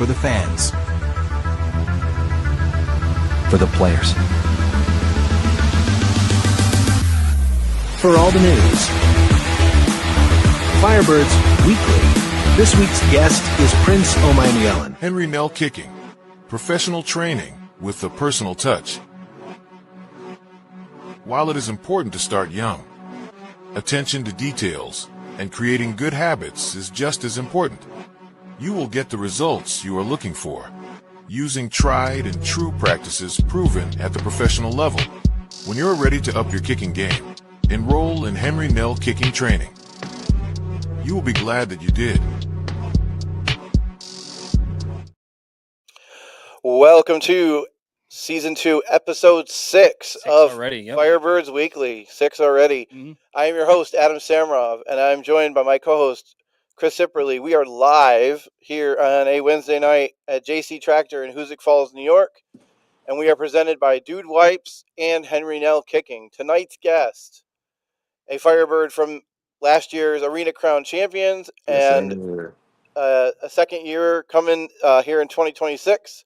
For the fans. For the players. For all the news. Firebirds Weekly. This week's guest is Prince Umanmielen. Henry Nell Kicking. Professional training with a personal touch. While it is important to start young, attention to details and creating good habits is just as important. You will get the results you are looking for, using tried and true practices proven at the professional level. When you're ready to up your kicking game, enroll in Henry Nell Kicking Training. You will be glad that you did. Welcome to Season 2, Episode 6 of already, yep. Firebirds Weekly. 6 already. Mhm. I am your host, Adam Samrov, and I'm joined by my co-host, Chris Sipperly. We are live here on a Wednesday night at JC Tractor in Hoosick Falls, New York, and we are presented by Dude Wipes and Henry Nell Kicking. Tonight's guest, a Firebird from last year's Arena Crown champions, and a second year coming here in 2026.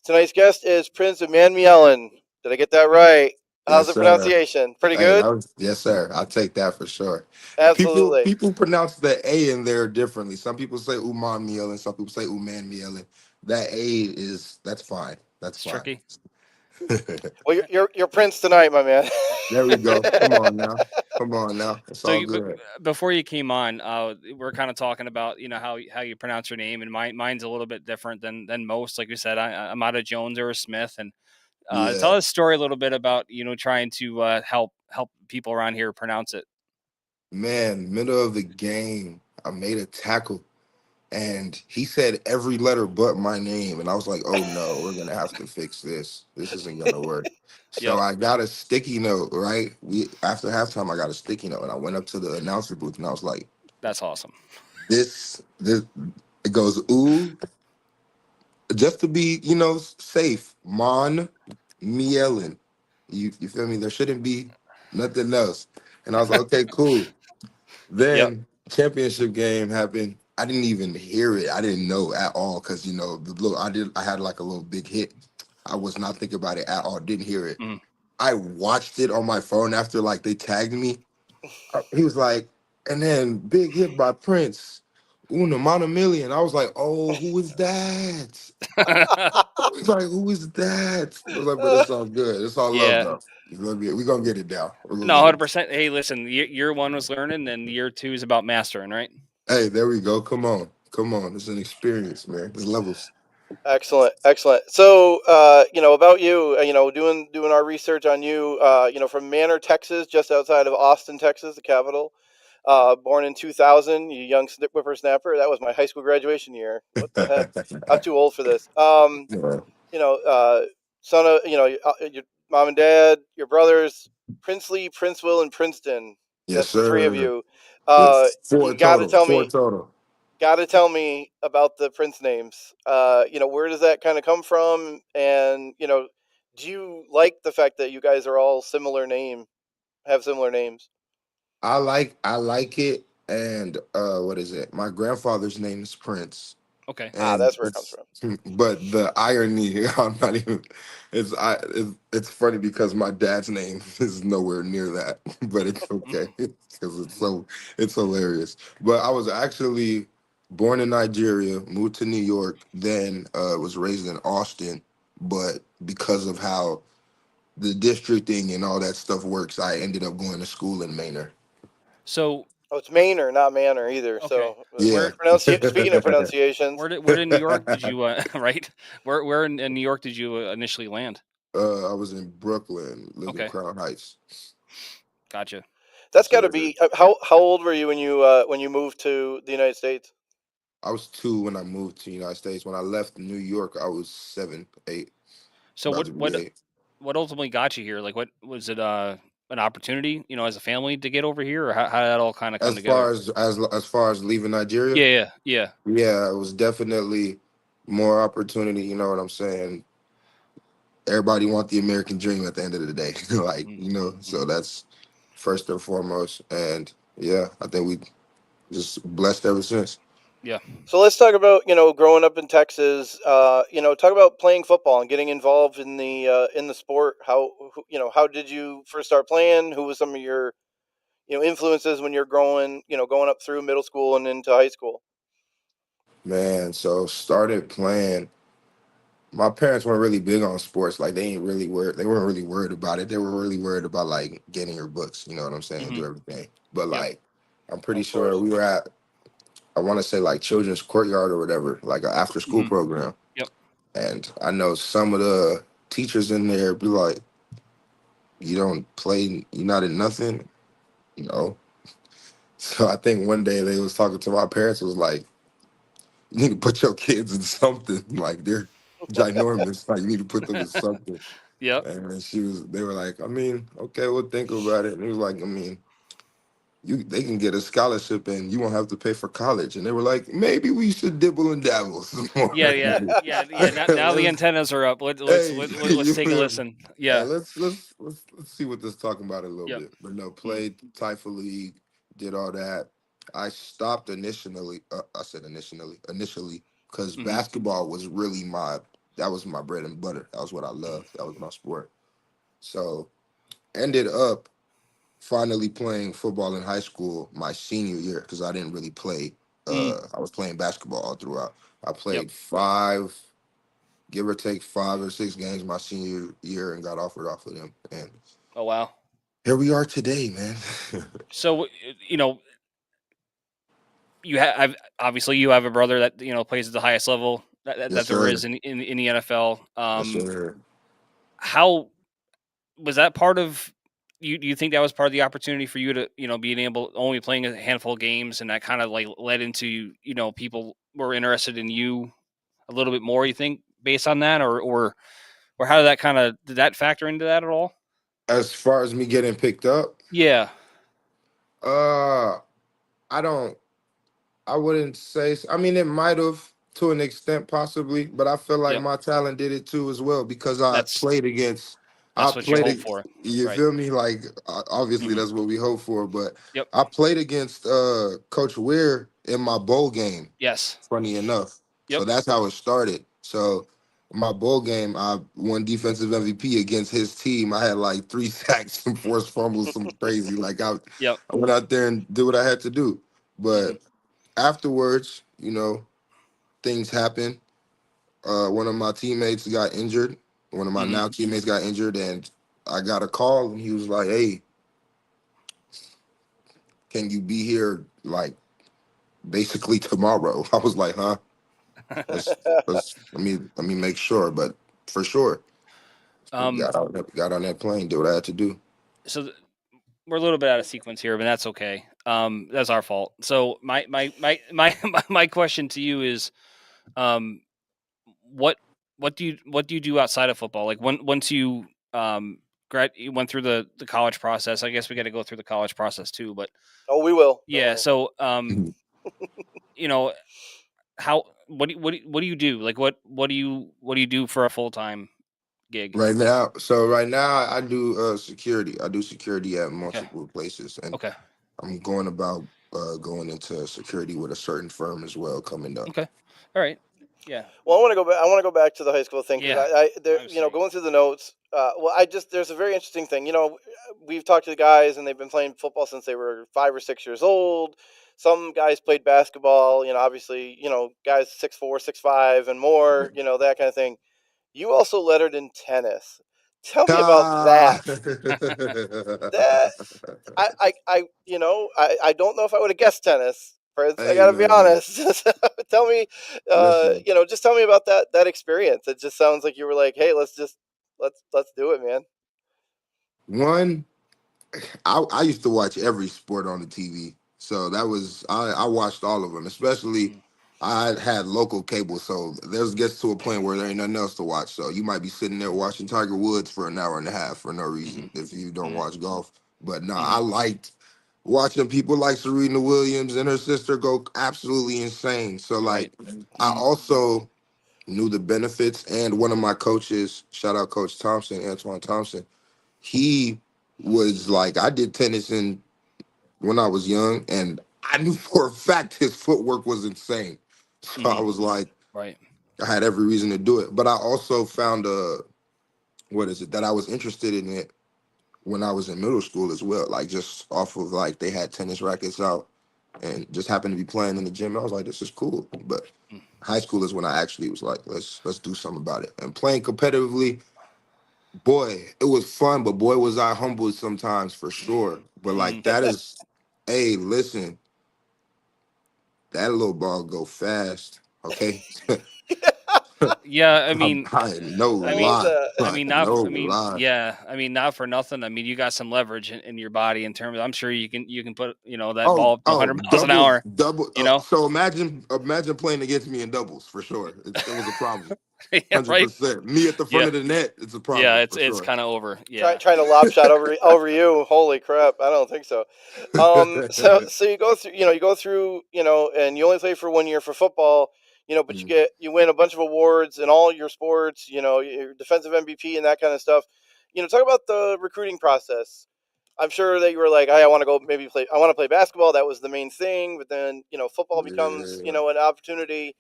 Tonight's guest is Prince Umanmielen. Did I get that right? How's the pronunciation? Pretty good? Yes, sir. I'll take that for sure. Absolutely. People pronounce the A in there differently. Some people say Umanmielen, some people say Umanmielen. That that's fine. That's fine. Tricky. Well, you're Prince tonight, my man. There we go. Come on now. It's all good. Before you came on, we're kind of talking about how you pronounce your name, and mine's a little bit different than most. Like you said, I'm out of Jones or a Smith, and tell us a story a little bit about trying to help people around here pronounce it. Man, middle of the game, I made a tackle, and he said every letter but my name, and I was like, "Oh no, we're gonna have to fix this. This isn't gonna work." So I got a sticky note, right? After halftime, I got a sticky note, and I went up to the announcer booth, and I was like, "That's awesome." This it goes ooh, just to be safe. Mielen, you feel me? There shouldn't be nothing else. And I was like, okay, cool. Then championship game happened. I didn't even hear it. I didn't know at all because I had like a little big hit. I was not thinking about it at all. Didn't hear it. I watched it on my phone after they tagged me. He was like, and then big hit by Prince. Umanmielen. I was like, oh, who is that? I was like, who is that? I was like, but it's all good. It's all love though. We're gonna get it down. No, 100%. Hey, listen, year one was learning, and year two is about mastering, right? Hey, there we go. Come on. It's an experience, man. There's levels. Excellent. So, about you, doing our research on you, from Manor, Texas, just outside of Austin, Texas, the capital. Born in 2000, you young whippersnapper. That was my high school graduation year. What the heck? I'm too old for this. Son of, your mom and dad, your brothers, Princely, Prince Will, and Princeton. Yes, That's the three of you. Four total. Got to tell me about the Prince names. Where does that kind of come from? And, do you like the fact that you guys are all have similar names? I like it. And what is it? My grandfather's name is Prince. Okay. That's where it comes from. But the irony, I'm not even. It's funny because my dad's name is nowhere near that, but it's okay because it's hilarious. But I was actually born in Nigeria, moved to New York, then was raised in Austin. But because of how the districting and all that stuff works, I ended up going to school in Manor. So. Oh, it's Manor, not Manor either. Okay. So, speaking of pronunciations, where in New York did you right? Where in New York did you initially land? I was in Brooklyn, lived in Crown Heights. Gotcha. That's got to be how old were you when you moved to the United States? I was 2 when I moved to the United States. When I left New York, I was 7, 8. So what ultimately got you here? Like, what was it? An opportunity, as a family to get over here, or how did that all kind of come together? As far as leaving Nigeria, yeah, it was definitely more opportunity. You know what I'm saying? Everybody want the American dream at the end of the day, So that's first and foremost, and I think we just blessed ever since. Yeah. So let's talk about, growing up in Texas. Talk about playing football and getting involved in the sport. How did you first start playing? Who was some of your, influences when you're going up through middle school and into high school? Man, so started playing. My parents weren't really big on sports. Like they ain't really worried. They weren't really worried about it. They were really worried about like getting your books. You know what I'm saying? Hmm. Do everything. But Yep. like, I'm pretty Of sure course. we were at. I want to say like Children's Courtyard or whatever, like an after school Hmm. program. Yep. And I know some of the teachers in there be like, "You don't play. You're not in nothing." No. So I think one day they was talking to my parents. Was like, "You need to put your kids in something. Like they're ginormous. Like you need to put them in something." Yep. And then they were like, I mean, okay, we'll think about it. And he was like, I mean, they can get a scholarship and you won't have to pay for college. And they were like, maybe we should dibble and dabble some more. Yeah. Yeah. Yeah. Yeah. Now the Let's, antennas are up. hey, Let's you take a feel me? listen. Yeah. Let's see what this talking about a little Yep. bit. But no, Mm. played Typha League, did all that. I stopped initially. I said initially, because Hmm. basketball was really that was my bread and butter. That was what I loved. That was my sport. So ended up finally playing football in high school my senior year because I didn't really play. Mm. I was playing basketball all throughout. I Yep. played give or take 5 or 6 games my senior year and got offered off of them. And Oh wow. here we are today, man. So you have obviously you have a brother that plays at the highest level Yes, that there sir. is in the NFL. Yes, sir. How was that part of you? Do you think that was part of the opportunity for you to being able only playing a handful of games and that kind of like led into people were interested in you a little bit more? You think based on that, or how did that factor into that at all? As far as me getting picked up, Yeah. uh, I don't. I wouldn't say. I mean, it might have to an extent, possibly, but I feel like Yep. my talent did it too as well because I That's played against. I that's what you played hope it. for, You right? feel me? Like obviously Hmm. that's what we hope for, but Yep. I played against Coach Weir in my bowl game. Yes. Funny enough, Yep. so that's how it started. So my bowl game, I won defensive MVP against his team. I had like 3 sacks and forced fumbles, some crazy. Like Yep. I went out there and did what I had to do, Hmm. but afterwards, things happen. One of my teammates got injured. One of my Hmm. now teammates got injured, and I got a call, and he was like, "Hey, can you be here like basically tomorrow?" I was like, "Huh? Let me make sure, but for sure." um. Got on that plane, did what I had to do. So we're a little bit out of sequence here, but that's okay. That's our fault. So my question to you is, um, what what do you do outside of football? Like once you you went through the college process. I guess we got to go through the college process too. But Oh, we will. Don't yeah, worry. so you know how what do you do? Like what do you do for a full time gig? Right now, I do security. I do security at Okay. multiple places, and Okay. I'm going about going into security with a certain firm as well coming up. Okay. All right. Yeah. Well, I want to go back. I want to go back to the high school thing because Yeah. there, I was saying. going through the notes. There's a very interesting thing. We've talked to the guys, and they've been playing football since they were 5 or 6 years old. Some guys played basketball. Obviously, guys 6'4", 6'5", and more. That kind of thing. You also lettered in tennis. Tell me about Ah! that. That I don't know if I would have guessed tennis, Prince. I Hey gotta be man, honest. Tell me, listen. just tell me about that experience. It just sounds like you were like, hey, let's do it, man. One, I used to watch every sport on the TV, so that was I watched all of them. Especially, Mhm. I had local cable, so there's gets to a point where there ain't nothing else to watch. So you might be sitting there watching Tiger Woods for an hour and a half for no reason Mhm. if you don't Mhm. watch golf. But no, I Mhm. liked watching people like Serena Williams and her sister go absolutely insane. So Right. like, I Mhm. also knew the benefits, and one of my coaches, shout out Coach Thompson, Antoine Thompson, he was like, I did tennis when I was young, and I knew for a fact his footwork was insane. So I was like, Right. I had every reason to do it. But I also found that I was interested in it when I was in middle school as well. Like just off of like they had tennis rackets out and just happened to be playing in the gym. I was like, this is cool. But Mm. high school is when I actually was like, let's do something about it. And playing competitively, boy, it was fun, but boy was I humbled sometimes for sure. But like that is, hey, listen, that little ball go fast. Okay. Yeah, I I'm mean, no I mean, lie. Like, no lie. yeah, I mean, not for nothing. I mean, you got some leverage in your body in terms of, I'm sure you can put, that ball up to 100 miles an Doubles, hour, double. you know? So imagine playing against me in doubles for sure. It was a problem. Yeah, right. 100%. Me at the front Yeah. of the net, it's a Yeah. problem It's, for it's sure. kind of over. Yeah. trying to lob shot over you. Holy crap! I don't think so. So you go through, and you only play for 1 year for football, but Mm, you win a bunch of awards in all your sports, your defensive MVP and that kind of stuff. Talk about the recruiting process. I'm sure that you were like, hey, I want to go maybe play. I want to play basketball. That was the main thing, but then football becomes yeah. an opportunity.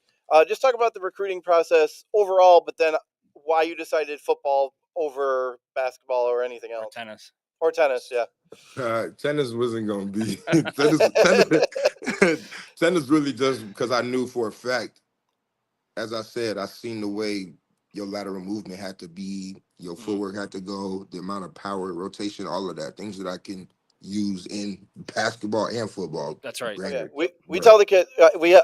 Just talk about the recruiting process overall, but then why you decided football over basketball or anything Or else, tennis. or tennis. Yeah. Tennis wasn't gonna be tennis really just because I knew for a fact, as I said, I seen the way your lateral movement had to be, your Mhm. footwork had to go, the amount of power, rotation, all of that, things that I can use in basketball and football. That's right. Oh yeah, Granted, we but tell the kid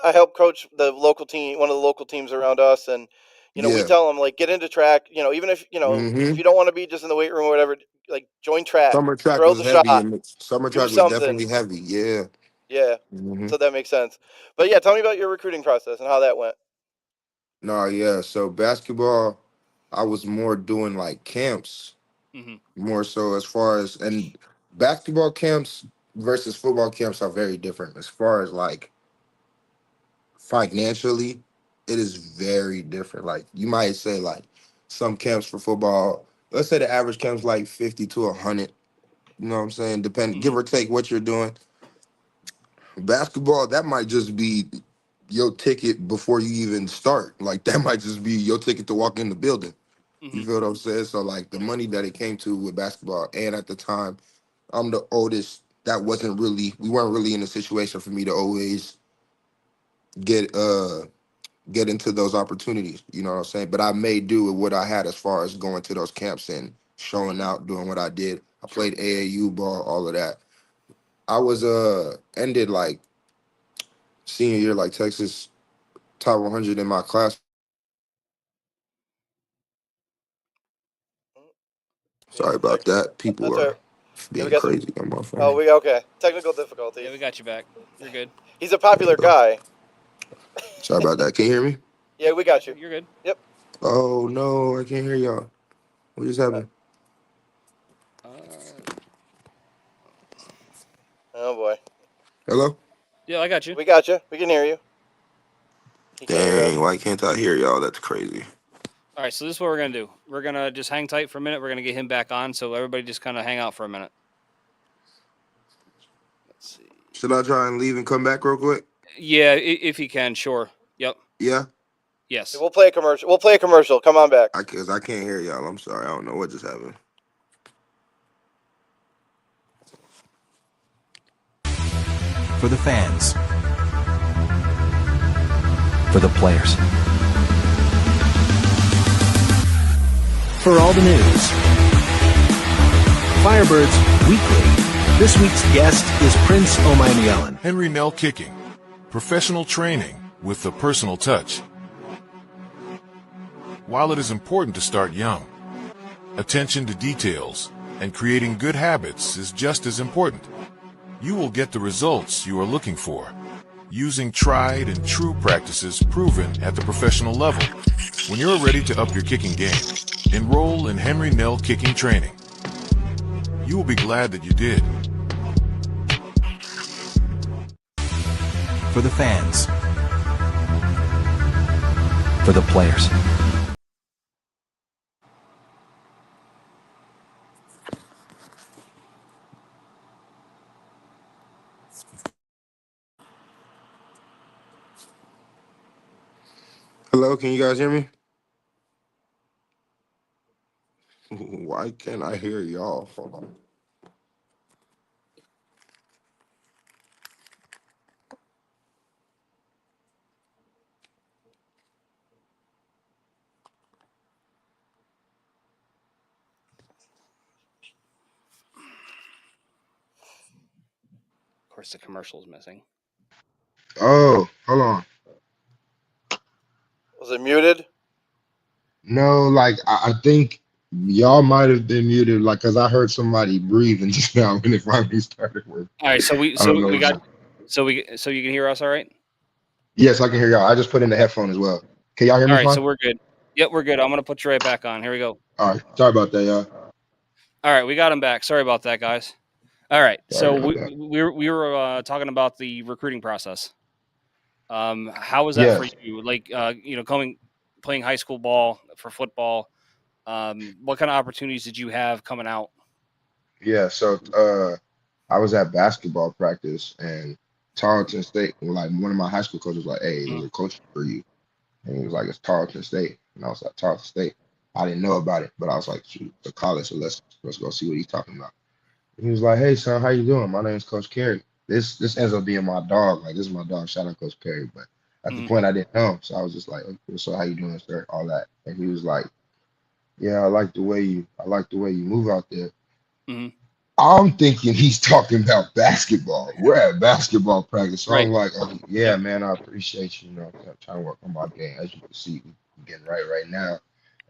I help coach the local team, one of the local teams around us, and we yeah, tell them like get into track. Even if if hmm you don't want to be just in the weight room or whatever, like join track, summer track throw was the heavy, shot, and summer do track was something. definitely heavy. Yeah. Yeah, hmm so that makes sense. But yeah, tell me about your recruiting process and how that went. No, yeah. So basketball, I was more doing like camps, Hmm. more so as far as and basketball camps versus football camps are very different as far as like financially, it is very different. Like you might say like some camps for football, let's say the average camp's like 50 to 100. You know what I'm saying? Depend, give Hmm. or take what you're doing. Basketball, that might just be your ticket before you even start. Like that might just be your ticket to walk in the building. You Hmm. feel what I'm saying? So like the money that it came to with basketball, and at the time, I'm the oldest. That wasn't really, we weren't really in a situation for me to always get get into those opportunities. You know what I'm saying? But I made do with what I had as far as going to those camps and showing Hmm. out, doing what I did. I Sure. played AAU ball, all of that. I was ended like senior year, like Texas top 100 in my class. Yeah, Sorry about that. People that's all right. are Yeah, we being got some. crazy on my Oh, phone. we okay. Technical Yeah, difficulties. we got you back. You're good. He's a popular guy. Sorry about that. Can you hear me? Yeah, we got you. You're good. Yep. Oh no, I can't hear y'all. What just Uh, happened? Uh, oh boy, Hello? yeah, I got you. we got you. We can hear you. He can't hear us. Dang, why can't I hear y'all? That's crazy. All right, so this is what we're gonna do. We're gonna just hang tight for a minute. We're gonna get him back on. So everybody just kind of hang out for a minute. Let's see. Should I try and leave and come back real quick? Yeah, if you can, sure. Yep. Yeah? Yes. We'll play a commercial. We'll play a commercial. Come on back. Cause I can't hear y'all. I'm sorry. I don't know what just happened. For the fans. For the players. For all the news. Firebirds Weekly. This week's guest is Prince Umanmielen. Henry Nell Kicking. Professional training with the personal touch. While it is important to start young, attention to details and creating good habits is just as important. You will get the results you are looking for, using tried and true practices proven at the professional level. When you're ready to up your kicking game, enroll in Henry Nell Kicking Training. You will be glad that you did. For the fans. For the players. Hello, can you guys hear me? Why can't I hear y'all? Hold on. Of course, the commercial is missing. Oh, hold on. Was it muted? No, like I think y'all might have been muted, like because I heard somebody breathing just now when it finally started working. All right, so I don't know. so you can hear us, all right? Yes, I can hear y'all. I just put in the headphone as well. Can y'all hear All me right, fine? so we're good. Yep, we're good. I'm gonna put you right back on. Here we go. All right. Sorry about that, y'all. All right, we got him back. Sorry about that, guys. All right, Sorry so about that. we were talking about the recruiting process. How was that for Yes. you? Like, playing high school ball for football. What kind of opportunities did you have coming out? Yeah. So I was at basketball practice and Tarleton State, like one of my high school coaches was like, hey, there's Mm, a coach for you. And he was like, it's Tarleton State. And I was like, Tarleton State. I didn't know about it, but I was like, shoot, it's a college, so let's go see what he's talking about. And he was like, hey son, how you doing? My name's Coach Carey. This ends up being my dog. Like this is my dog. Shout out Coach Carey. But at the mm, point I didn't know him. So I was just like, okay, so how you doing, sir? All that. And he was like, yeah, I like the way you move out there. mm. I'm thinking he's talking about basketball. We're at basketball practice. So Right. I'm like, oh, yeah, Yep. man, I appreciate you. You know, I'm trying to work on my game. As you can see, we're getting right now.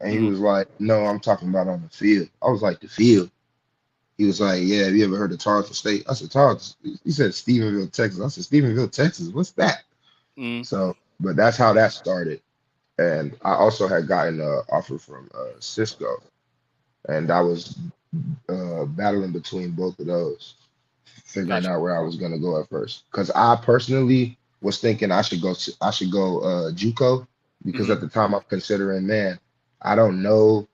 And he Mm, was like, no, I'm talking about on the field. I was like, the field? He was like, yeah, have you ever heard of Tarleton State? I said, Tarleton. He said, Stephenville, Texas. I said, Stephenville, Texas? What's that? mm. So, but that's how that started. And I also had gotten an offer from Cisco. And I was battling between both of those, figuring Gotcha. out where I was gonna go at first. Because I personally was thinking I should go JUCO because Hmm. at the time I'm considering, man, I don't know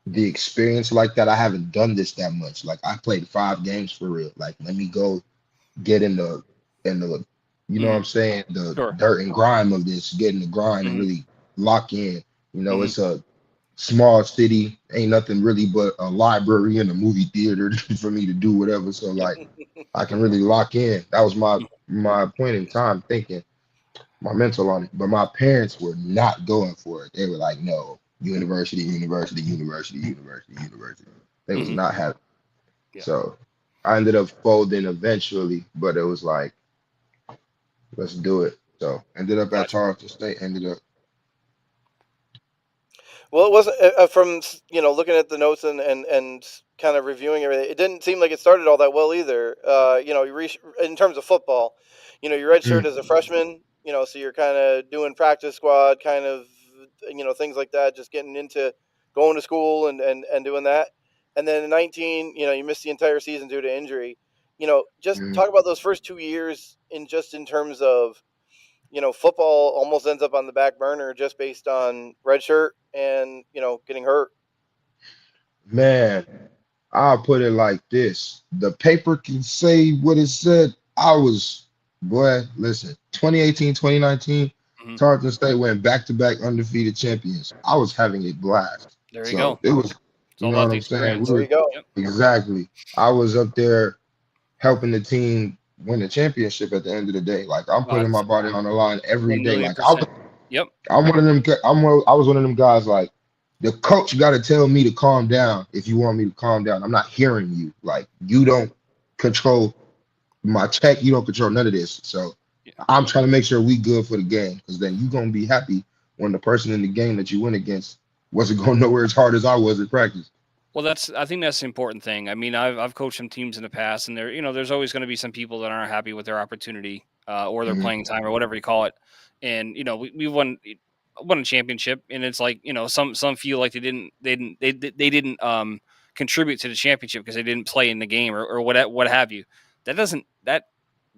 the experience like that. I haven't done this that much. Like I played 5 games for real. Like let me go get in the you know what Hmm. I'm saying, the Sure. dirt and grime of this, get in the grind and Hmm. really lock in. You know, Hmm. it's a small city, ain't nothing really but a library and a movie theater for me to do whatever. So like I can really lock in. That was my point in time thinking, my mental on it. But my parents were not going for it. They were like, no, university, university, university, university, university. They was Hmm. not having. Yeah. So I ended up folding eventually, but it was like, let's do it. So ended up at Gotcha. Tarleton State, ended up. Well, it wasn't from looking at the notes and kind of reviewing everything. It didn't seem like it started all that well either. In terms of football, you redshirt Mm, as a freshman. So you're kind of doing practice squad, kind of things like that, just getting into going to school and doing that. And then in 19, you missed the entire season due to injury. Just mm. talk about those first 2 years in terms of football almost ends up on the back burner just based on redshirt and getting hurt. Man, I'll put it like this. The paper can say what it said. Boy, listen, 2018, 2019, Hmm. Tarleton State went back-to-back undefeated champions. I was having a blast. There you So go. it was, It's you all know about what the I'm saying? experience. There you go. Yep. Exactly. I was up there helping the team win the championship at the end of the day. Like I'm Uh, putting my body on the line every one day. million Like I was percent. Yep. I'm one of them. I was one of them guys. Like the coach got to tell me to calm down if you want me to calm down. I'm not hearing you. Like you don't control my check. You don't control none of this. So Yeah. I'm trying to make sure we good for the game because then you gonna be happy when the person in the game that you went against wasn't going nowhere as hard as I was at practice. Well, I think that's the important thing. I mean, I've coached some teams in the past, and there's always going to be some people that aren't happy with their opportunity or their Mhm. playing time or whatever you call it. And we won a championship, and it's like some feel like they didn't contribute to the championship because they didn't play in the game or what have you. That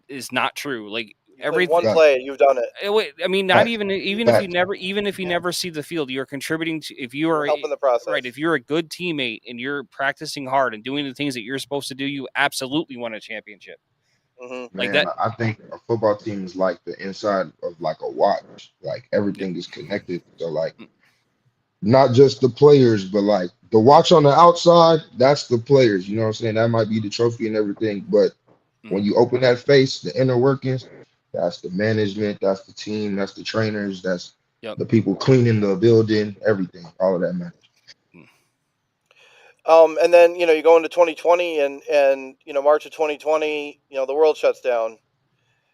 is not true. Like You played one everything. Fact, play, you've done it. Wait, I mean, not fact, even if you fact. never see the field, you're contributing to. If you You're are helping the right, process. if you're a good teammate and you're practicing hard and doing the things that you're supposed to do, you absolutely won a championship. Mm-hmm. like Man, that. I think a football team is like the inside of like a watch. Like Yeah. everything is connected. So like not just the players, but like the watch on the outside, that's the players. You know what I'm saying? That might be the trophy and everything. But when Mhm. you open that face, the inner workings, that's the management, that's the team, that's the trainers, that's Yep. the people cleaning the building, everything. All of that matters. Mm. And then you go into 2020, and March of 2020, the world shuts down.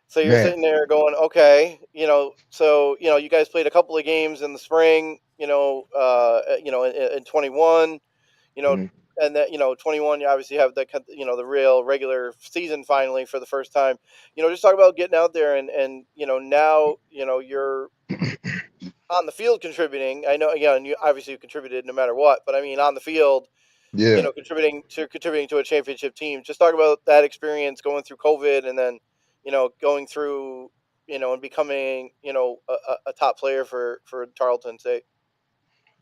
So you're Man. sitting there going, okay, so you guys played a couple of games in the spring, in 21, you know, Mhm. and that 21, you obviously have the real regular season finally for the first time. Just talk about getting out there, and now you're on the field contributing. I know, and you obviously contributed no matter what, but I mean on the field, Yeah. contributing to a championship team. Just talk about that experience going through COVID, and then going through and becoming a top player for Tarleton State.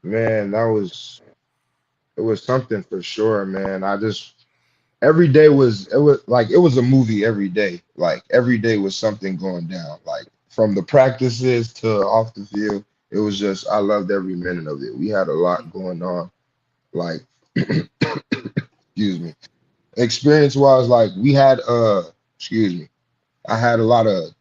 Man, it was something for sure, man. I just every day it was a movie every day. Like every day was something going down. Like from the practices to off the field, it was just I loved every minute of it. We had a lot Mhm. going on. Like excuse me. Experience wise, like we had excuse me. I had a lot of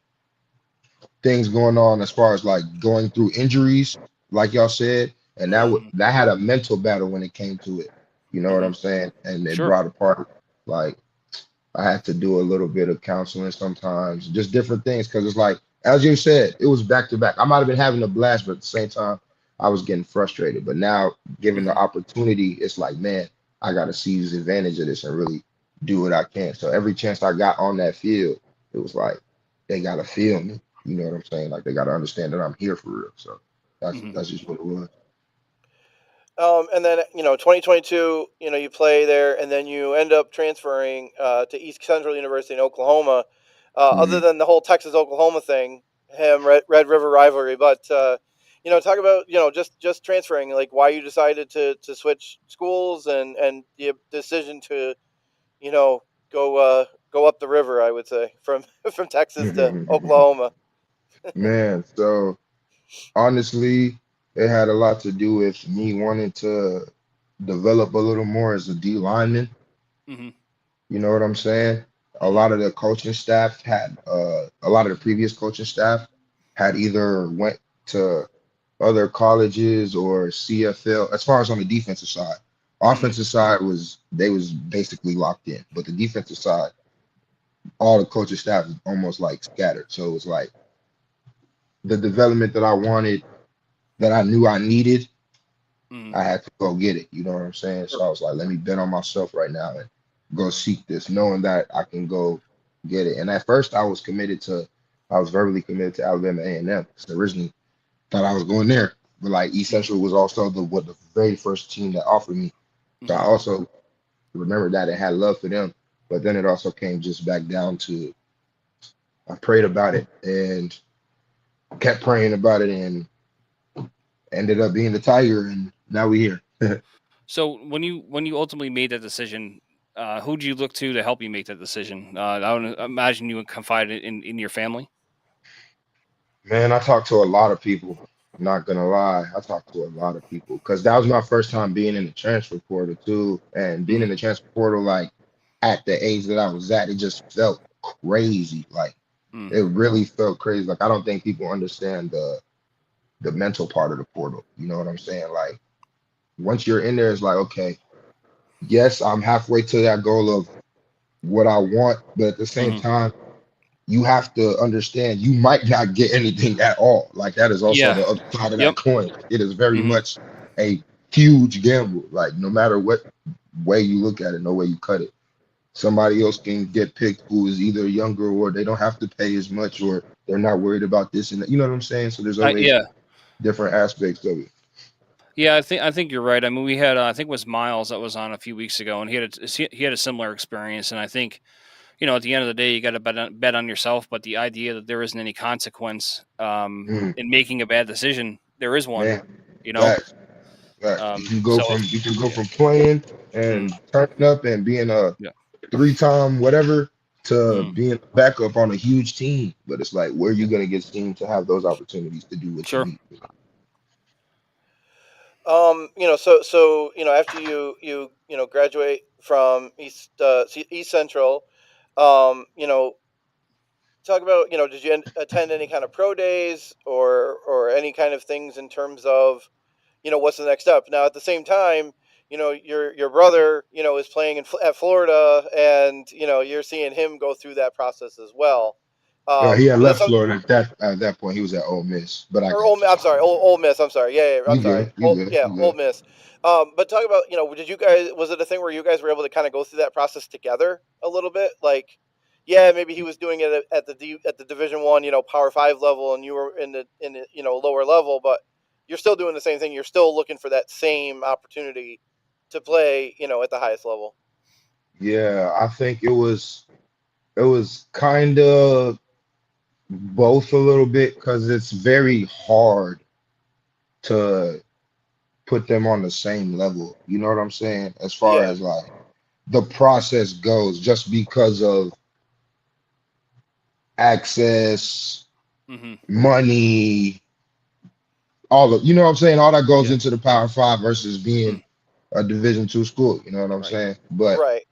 things going on as far as like going through injuries, like y'all said, and Mm-hmm. that had a mental battle when it came to it. You know what Mhm. I'm saying? And it Sure. brought apart like I had to do a little bit of counseling sometimes, just different things. Cause it's like, as you said, it was back to back. I might have been having a blast, but at the same time, I was getting frustrated. But now, given the Mhm. opportunity, it's like, man, I got to seize advantage of this and really do what I can. So every chance I got on that field, it was like, they got to feel me. You know what I'm saying? Like, they got to understand that I'm here for real. So Mhm. that's just what it was. And then 2022, you play there, and then you end up transferring to East Central University in Oklahoma. Other Mhm. than the whole Texas Oklahoma thing, Red River rivalry, but talk about just transferring, like why you decided to switch schools, and the decision to you know go up the river. I would say from from Texas to Oklahoma. Man, so honestly, it had a lot to do with me wanting to develop a little more as a D lineman. Mhm. You know what I'm saying? A Hmm. lot of the coaching staff had a lot of the previous coaching staff had either went to other colleges or CFL as far as on the defensive side. Mhm. Offensive side was they was basically locked in, but the defensive side, all the coaching staff was almost like scattered. So it was like the development that I wanted, that I knew I needed, Mhm. I had to go get it. You know what I'm saying? Sure. So I was like, let me bet on myself right now and go seek this, knowing that I can go get it. And at first, I was verbally committed to Alabama A&M because originally thought I was going there, but like East Mhm. Central was also the very first team that offered me. So I Mhm. also remembered that and had love for them. But then it also came just back down to I prayed about it and kept praying about it and ended up being the Tiger, and now we here. So when you ultimately made that decision, who do you look to help you make that decision? I would imagine you would confide it in your family. Man, I talked to a lot of people. Not gonna lie, I talked to a lot of people because that was my first time being in the transfer portal too, and being in Mhm. the transfer portal like at the age that I was at, it just felt crazy. Like Mhm. it really felt crazy. Like I don't think people understand the mental part of the portal. You know what I'm saying? Like once you're in there, it's like okay, yes, I'm halfway to that goal of what I want, but at the same Mhm. time, you have to understand you might not get anything at all. Like that is also Yeah. the other side of Yep. that coin. It is very Mhm. much a huge gamble. Like no matter what way you look at it, no way you cut it. Somebody else can get picked who is either younger or they don't have to pay as much or they're not worried about this and that. You know what I'm saying? So there's always Yeah. different aspects of it. Yeah, I think you're right. I mean, we had I think it was Miles that was on a few weeks ago, and he had a similar experience. And I think at the end of the day, you got to bet on yourself. But the idea that there isn't any consequence Mm, in making a bad decision, there is one. man, You know. facts, facts. So You can go from playing mm, and turning up and being a yeah. 3-time whatever to being a backup on a huge team. But it's like, where are you going to get team to have those opportunities to do what you Sure. need? After you graduate from East Central, talk about, did you attend any kind of pro days or any kind of things in terms of, what's the next step? Now, at the same time, your brother, is playing at Florida, and you're seeing him go through that process as well. He had But that's left something. Florida at that point. He was at Ole Miss, but I Or got you. I'm sorry, Ole Miss. I'm sorry. Yeah, I'm You sorry. good? You good? You Ole good? Miss. But talk about, did you guys, was it a thing where you guys were able to kind of go through that process together a little bit? Like, yeah, maybe he was doing it at the Division 1, Power 5 level, and you were in the lower level, but you're still doing the same thing. You're still looking for that same opportunity to play, at the highest level. Yeah, I think it was kind of both a little bit because it's very hard to put them on the same level. You know what I'm saying? As far Yeah. as like the process goes, just because of access, money, all of, you know what I'm saying? All that goes Yeah. into the Power Five versus being a Division 2 school. You know what I'm Right. saying? But Right.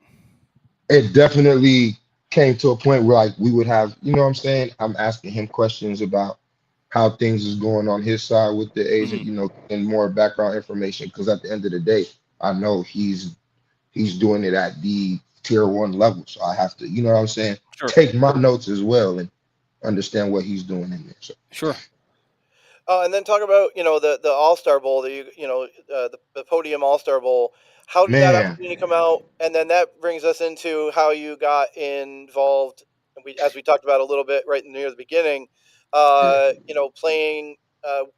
it definitely came to a point where like we would have, you know what I'm saying? I'm asking him questions about how things is going on his side with the agent, and more background information. Because at the end of the day, I know he's doing it at the tier 1 level, so I have to, you know what I'm saying? Sure. Take my notes as well and understand what he's doing in there. So Sure. And then talk about, the All-Star Bowl, the Podium All-Star Bowl. How did that man, opportunity come out? And then that brings us into how you got involved. As we talked about a little bit right near the beginning, yeah, playing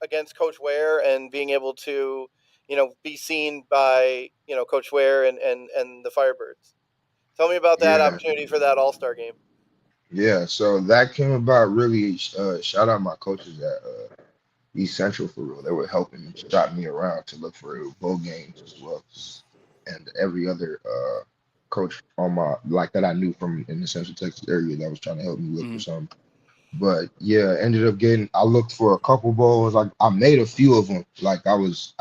against Coach Ware and being able to, be seen by, Coach Ware and the Firebirds. Tell me about that yeah, opportunity for that All-Star game. yeah. So that came about really. Shout out my coaches at East Central for real. They were helping me, shop me around to look for bowl games as well, and every other coach on my like that I knew from in the Central Texas area that was trying to help me look for something. But yeah, ended up getting. I looked for a couple bowls. Like I made a few of them. Like I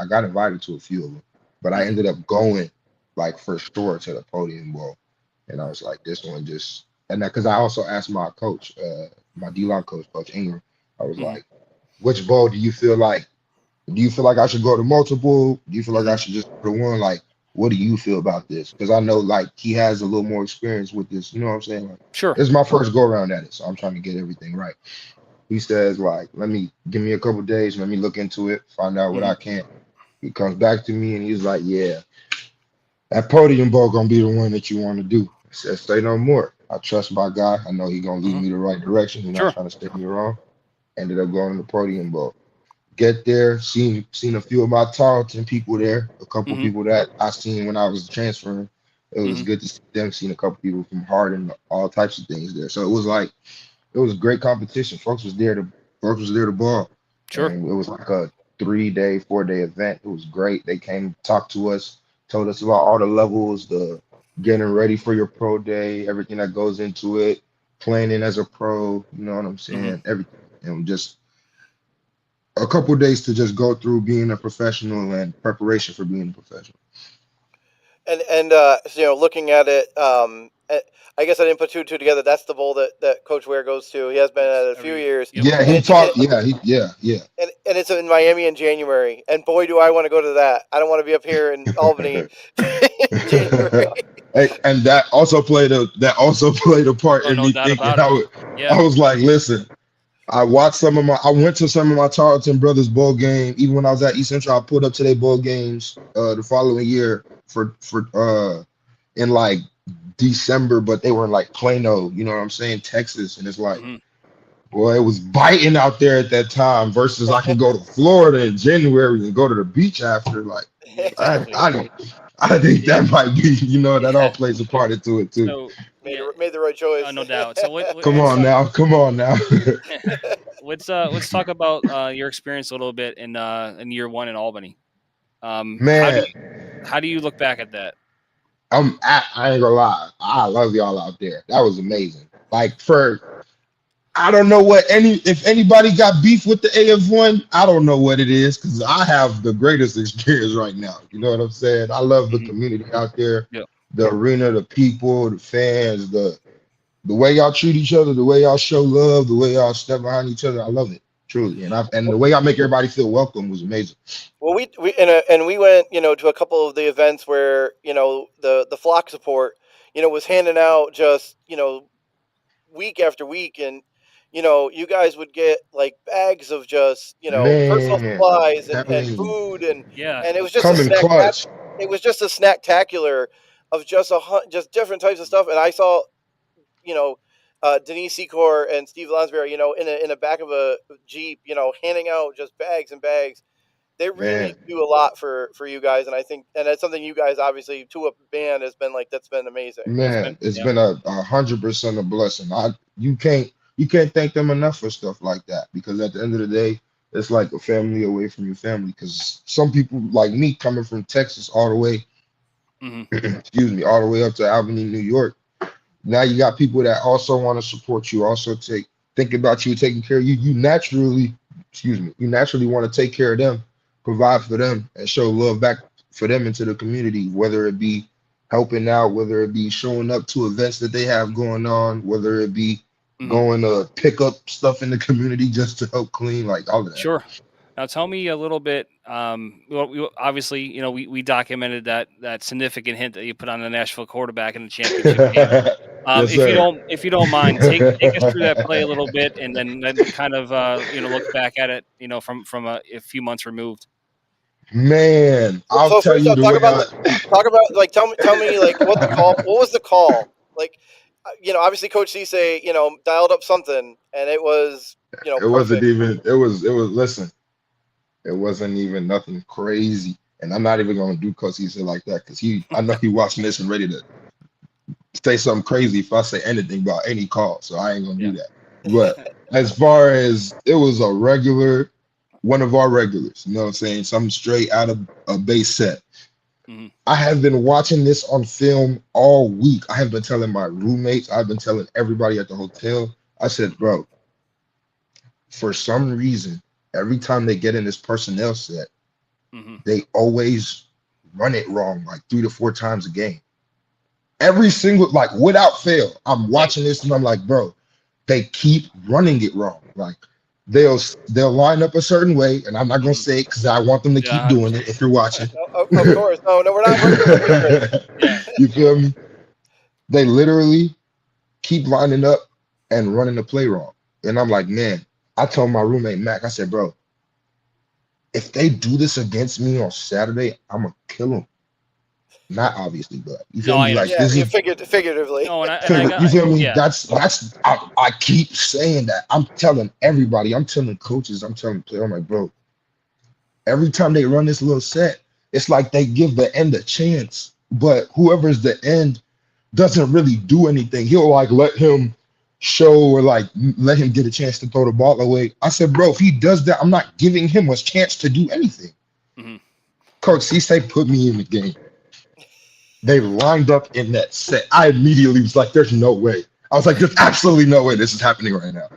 got invited to a few of them, but I ended up going like for sure to the Podium Bowl, and I was like, this one just and that because I also asked my coach, my D-line coach, Coach Ingram. I was like, which bowl do you feel like? Do you feel like I should go to multiple? Do you feel like I should just go to one? Like, what do you feel about this? Because I know like he has a little more experience with this. You know what I'm saying? Like, Sure. this is my first go around at it, so I'm trying to get everything right. He says like, let me give me a couple days, let me look into it, find out what I can. He comes back to me and he's like, yeah, that Podium Bowl gonna be the one that you want to do. I said, say no more. I trust my guy. I know he gonna lead me the right direction. He's not Sure. trying to steer me wrong. Ended up going to the Podium Bowl. Get there, seen a few of my Tarleton people there, a couple people that I seen when I was transferring. It was good to see them, seen a couple people from Hardin, all types of things there. So it was like it was great competition. Folks was there to ball. Sure. And it was like a 3-day, 4-day event. It was great. They came talked to us, told us about all the levels, the getting ready for your pro day, everything that goes into it, planning as a pro, you know what I'm saying? Everything. And just a couple of days to just go through being a professional and preparation for being a professional. And looking at it, I guess I didn't put two and two together. That's the bowl that Coach Ware goes to. He has been at it a few years. Yep. Yeah, And he it's taught. Yeah. and it's in Miami in January. And boy, do I want to go to that. I don't want to be up here in Albany in January. Hey, and that also played a part Oh, in no me doubt thinking. about it. I was like, listen, I went to some of my Tarleton brothers bowl game. Even when I was at East Central, I pulled up to their bowl games the following year for in like December, but they were in like Plano, you know what I'm saying, Texas, and it's like, boy, it was biting out there at that time. Versus I can go to Florida in January and go to the beach after. Like, Exactly. I think that might be, that all Yeah. plays a part into it too. So yeah, Made the right choice. no doubt. So Come let's on talk. now, come on now. Let's talk about your experience a little bit in year one in Albany. Man, How do you look back at that? I ain't gonna lie. I love y'all out there. That was amazing. Like I don't know if anybody got beef with the AF1, I don't know what it is because I have the greatest experience right now. You know what I'm saying? I love the community out there, Yeah. the arena, the people, the fans, the way y'all treat each other, the way y'all show love, the way y'all step behind each other. I love it truly, and the way y'all make everybody feel welcome was amazing. Well, we went, to a couple of the events where, the flock support, was handing out just, week after week, and you guys would get like bags of just, personal Man, supplies and telling you, food, and Yeah. it was just a coming snack. clutch. It was just a snacktacular of just different types of stuff, and I saw, you know. Denise Secor and Steve Lonsberry, in a back of a Jeep, handing out just bags and bags. They really Man, do a lot for you guys, and I think, and that's something you guys obviously to a band has been like, that's been amazing. It's been, man, it's yeah. been 100% a blessing. You can't thank them enough for stuff like that because at the end of the day, it's like a family away from your family. Because some people like me coming from Texas all the way, excuse me, all the way up to Albany, New York. Now you got people that also want to support you, also think about you, taking care of you. You naturally want to take care of them, provide for them, and show love back for them into the community, whether it be helping out, whether it be showing up to events that they have going on, whether it be going to pick up stuff in the community just to help clean, like all of that. Sure. Now tell me a little bit. Obviously, we documented that significant hint that you put on the Nashville quarterback in the championship game. Yes, sir. If you don't mind, take us through that play a little bit, and then kind of look back at it, from a few months removed. Man, I'll So tell first you off, the way talk about like, tell me like what the call, what was the call like? Obviously Coach Cisse, dialed up something, and it was, it wasn't perfect. even listen, it wasn't even nothing crazy. And I'm not even gonna do Coach Cisse like that because I know he watching this and ready to say something crazy if I say anything about any call. So I ain't gonna Yeah. do that. But as far as it was one of our regulars, you know what I'm saying? Something straight out of a base set. I have been watching this on film all week. I have been telling my roommates, I've been telling everybody at the hotel. I said, bro, for some reason, every time they get in this personnel set, they always run it wrong like 3 to 4 times a game. Every single, like without fail, I'm watching this and I'm like, bro, they keep running it wrong. Like they'll line up a certain way, and I'm not gonna say it because I want them to keep Yeah, doing it if you're watching. Of course, no, we're not working with secrets. Yeah. You feel me? They literally keep lining up and running the play wrong. And I'm like, man, I told my roommate Mac, I said, bro, if they do this against me on Saturday, I'm gonna kill them. Not obviously, but you feel No, I me? Like Yeah, this is figuratively. No, and I you got feel me? yeah. I keep saying that. I'm telling everybody, I'm telling coaches, I'm telling players, I'm like, bro, every time they run this little set, it's like they give the end a chance, but whoever's the end doesn't really do anything. He'll like let him show or like let him get a chance to throw the ball away. I said, bro, if he does that, I'm not giving him a chance to do anything. Coach Cisse put me in the game. They lined up in that set. I immediately was like, there's no way. I was like, there's absolutely no way this is happening right now.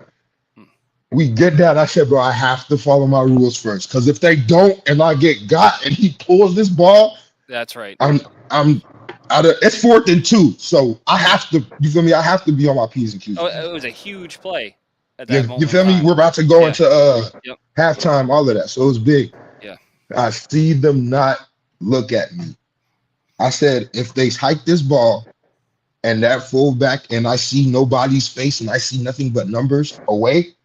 We get down. I said, bro, I have to follow my rules first. Because if they don't and I get got and he pulls this ball, That's right. I'm out of it's 4th and 2. So I have to, you feel me? I have to be on my P's and Q's. Oh, it was a huge play at You, that you moment in feel me? time. We're about to go into Yep. halftime, all of that. So it was big. Yeah. I see them not look at me. I said, if they hike this ball and that fullback and I see nobody's face and I see nothing but numbers away,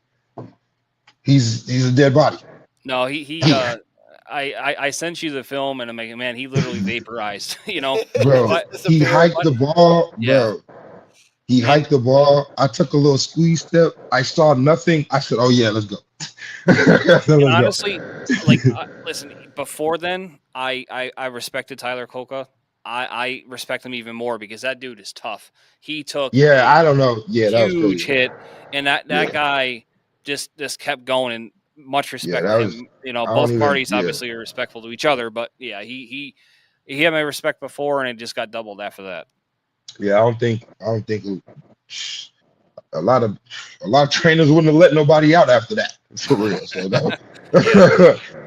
he's a dead body. No, I sent you the film and I'm like, man, he literally vaporized, Bro, but he hiked the ball, yeah. bro. He And- hiked the ball. I took a little squeeze step. I saw nothing. I said, oh yeah, let's go. Let's go. honestly, like, listen, before then, I respected Tyler Coca. I respect him even more because that dude is tough. He took Yeah, a I don't know. Yeah, that was huge crazy. hit, and that Yeah. guy just kept going. And much Yeah, respect that to was. him. I don't Both even. parties Yeah, obviously are respectful to each other, but yeah, he he had my respect before, and it just got doubled after that. Yeah, I don't think a lot of trainers wouldn't have let nobody out after that, for real. So that was,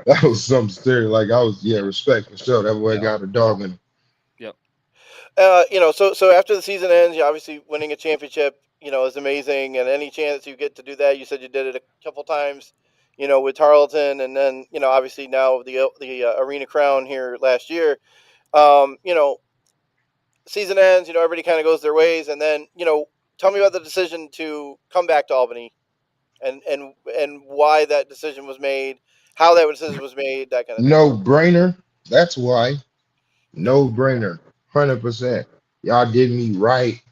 that was something serious. Like I was, respect for sure. That boy got a dog in him. Yep. So after the season ends, obviously winning a championship, is amazing. And any chance you get to do that, you said you did it a couple times, with Tarleton, and then obviously now the Arena Crown here last year. Um, you know, Season ends, everybody kind of goes their ways, and then tell me about the decision to come back to Albany, and why that decision was made, how that decision was made, that kind of thing. No brainer. That's why. No brainer. 100%. Y'all did me right.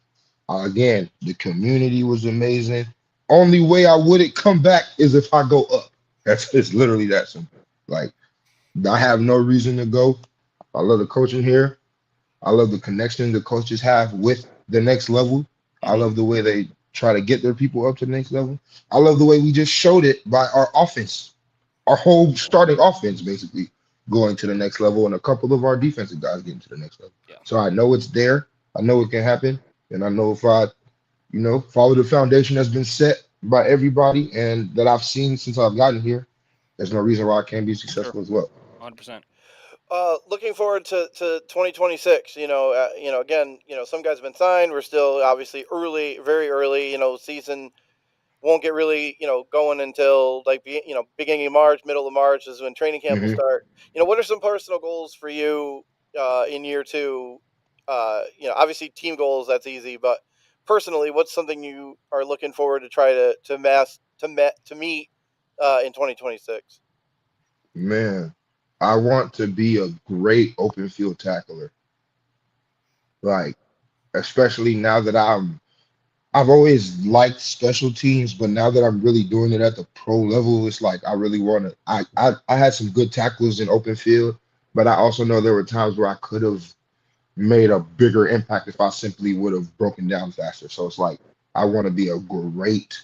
Again, the community was amazing. Only way I wouldn't come back is if I go up. It's literally that simple. Like I have no reason to go. I love the coaching here. I love the connection the coaches have with the next level. I love the way they try to get their people up to the next level. I love the way we just showed it by our offense, our whole starting offense basically going to the next level, and a couple of our defensive guys getting to the next level. Yeah. So I know it's there. I know it can happen. And I know if I, follow the foundation that's been set by everybody and that I've seen since I've gotten here, there's no reason why I can't be successful as well. 100%. Looking forward to 2026. Again, some guys have been signed. We're still obviously early, very early. Season won't get really going until beginning of March, middle of March is when training camp will start. What are some personal goals for you in year two? Obviously team goals, that's easy, but personally, what's something you are looking forward to try to meet in 2026? Man, I want to be a great open field tackler. Like, especially now that I've always liked special teams, but now that I'm really doing it at the pro level, it's like I really want to. I had some good tackles in open field, but I also know there were times where I could have made a bigger impact if I simply would have broken down faster. So it's like I want to be a great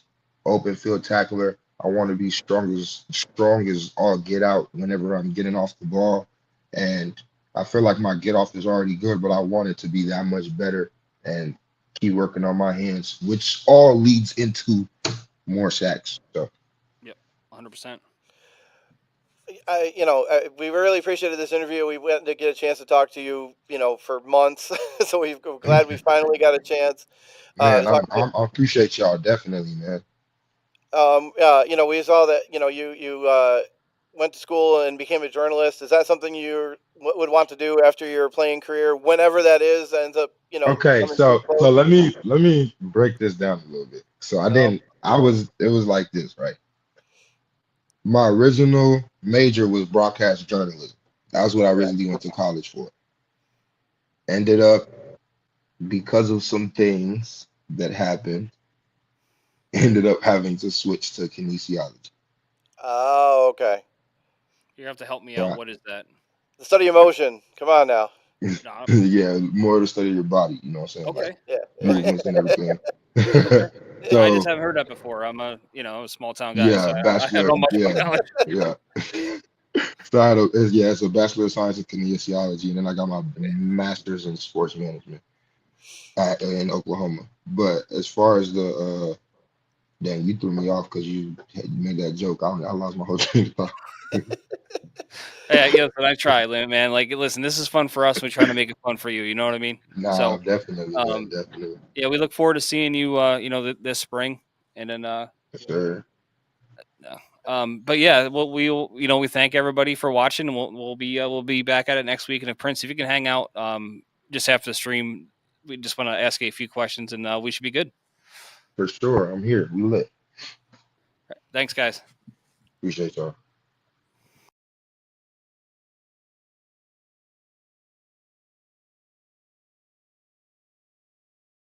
open field tackler. I want to be strong as all get out whenever I'm getting off the ball. And I feel like my get off is already good, but I want it to be that much better and keep working on my hands, which all leads into more sacks. So Yep. 100%. We really appreciated this interview. We went to get a chance to talk to you, for months. So we're glad we finally got a chance. man, To talk I appreciate y'all definitely, man. we saw that, you went to school and became a journalist. Is that something you would want to do after your playing career, whenever that is, ends up, Okay, coming too so close? so let me break this down a little bit. So Oh, it was like this, right? My original major was broadcast journalism. That was what I originally went to college for. Ended up, because of some things that happened, ended up having to switch to kinesiology. Oh, okay. you have to help me out. Right. What is that? The study of motion. Come on now. No. Yeah, more to study your body, you know what I'm saying? Okay. Like Yeah. movements and everything. I just So haven't heard that before. I'm a small town guy, so yeah, I don't bachelor, know much about yeah, college. yeah. So it's a bachelor of science in kinesiology, and then I got my master's in sports management in Oklahoma. But as far as the dang, you threw me off because you made that joke. I lost my whole train of thought. Yeah, but I try, man. Like, listen, this is fun for us. We're trying to make it fun for you. You know what I mean? Nah, So, definitely, man, um, definitely. yeah, we look forward to seeing you. This spring, and then Sure. but yeah, we thank everybody for watching, and we'll be back at it next week. And if Prince, if you can hang out, just after the stream, we just want to ask you a few questions, and we should be good. For sure. I'm here. We lit. Thanks, guys. Appreciate y'all.